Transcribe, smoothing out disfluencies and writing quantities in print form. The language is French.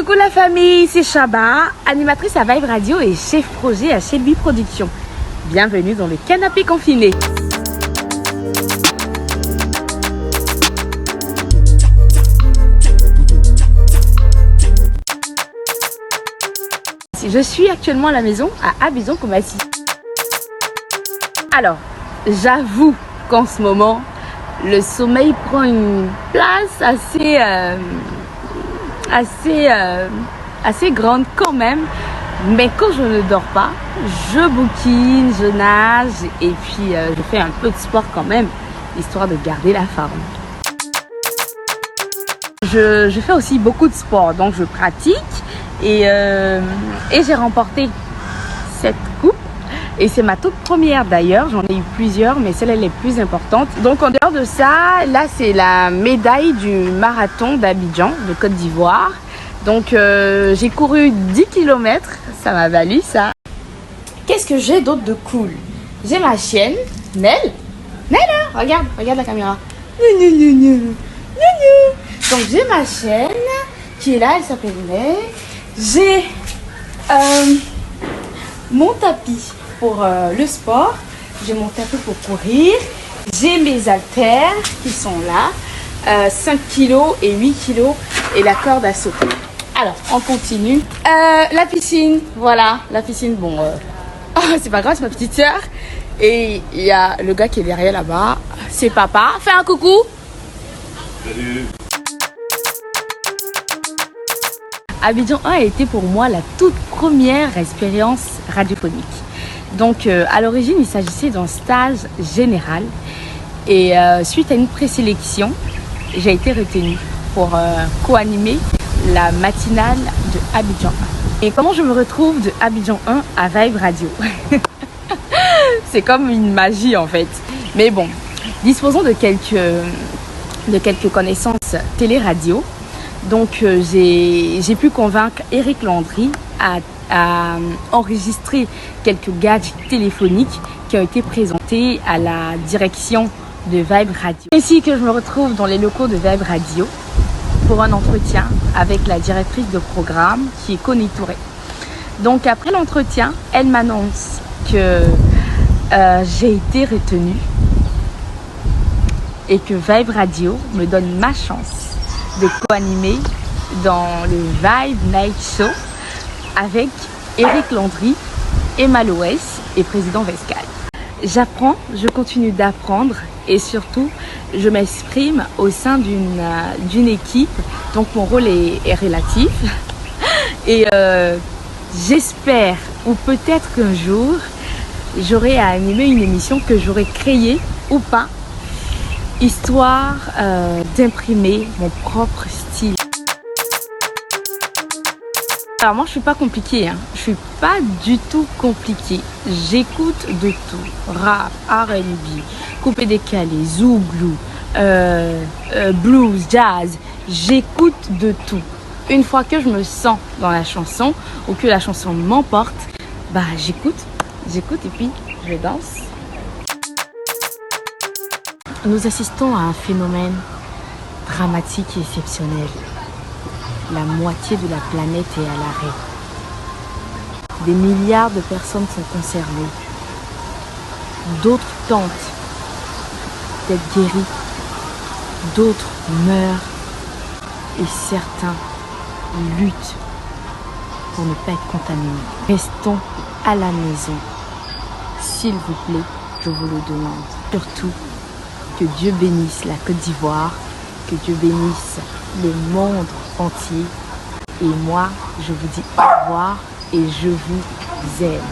Coucou la famille, c'est Chaba, animatrice à Vibe Radio et chef projet à Shelby Productions. Bienvenue dans le canapé confiné. Je suis actuellement à la maison à Abidjan Koumassi. Alors, j'avoue qu'en ce moment, le sommeil prend une place assez grande quand même. Mais quand je ne dors pas, je bouquine, je nage et puis je fais un peu de sport quand même, histoire de garder la forme. Je fais aussi beaucoup de sport, donc je pratique et j'ai remporté cette coupe. Et c'est ma toute première d'ailleurs, j'en ai eu plusieurs, mais celle-là est plus importante. Donc en dehors de ça, là c'est la médaille du marathon d'Abidjan, de Côte d'Ivoire. Donc j'ai couru 10 km, ça m'a valu ça. Qu'est-ce que j'ai d'autre de cool? J'ai ma chienne, Nel. Nel, regarde la caméra. Donc j'ai ma chienne qui est là, elle s'appelle Nel. J'ai mon tapis pour le sport, j'ai mon tapis pour courir, j'ai mes haltères qui sont là, 5 kg et 8 kg et la corde à sauter. Alors, on continue. La piscine, voilà, la piscine, bon, c'est pas grave, c'est ma petite soeur. Et il y a le gars qui est derrière là-bas, c'est papa. Fais un coucou. Salut. Abidjan 1 a été pour moi la toute première expérience radiophonique. Donc à l'origine, il s'agissait d'un stage général et suite à une présélection, j'ai été retenue pour co-animer la matinale de Abidjan 1. Et comment je me retrouve de Abidjan 1 à Vibe Radio? C'est comme une magie en fait. Mais bon, disposons de quelques connaissances télé-radio. Donc j'ai pu convaincre Eric Landry à enregistrer quelques gadgets téléphoniques qui ont été présentés à la direction de Vibe Radio. Ainsi que je me retrouve dans les locaux de Vibe Radio pour un entretien avec la directrice de programme qui est Connie Touré. Donc après l'entretien, elle m'annonce que j'ai été retenue et que Vibe Radio me donne ma chance de co-animer dans le Vibe Night Show avec Eric Landry, Emma Loès et Président Vescal. J'apprends, je continue d'apprendre et surtout je m'exprime au sein d'une équipe, donc mon rôle est relatif et j'espère ou peut-être qu'un jour j'aurai à animer une émission que j'aurai créée ou pas, histoire d'imprimer mon propre style. Alors moi je suis pas compliquée, hein. Je suis pas du tout compliquée. J'écoute de tout, rap, R&B, coupé décalé, zouglou, blues, jazz. J'écoute de tout. Une fois que je me sens dans la chanson ou que la chanson m'emporte, bah j'écoute et puis je danse. Nous assistons à un phénomène dramatique et exceptionnel. La moitié de la planète est à l'arrêt. Des milliards de personnes sont concernées. D'autres tentent d'être guéris. D'autres meurent. Et certains luttent pour ne pas être contaminés. Restons à la maison. S'il vous plaît, je vous le demande. Surtout, que Dieu bénisse la Côte d'Ivoire, que Dieu bénisse le monde entier. Et moi, je vous dis au revoir et je vous aime.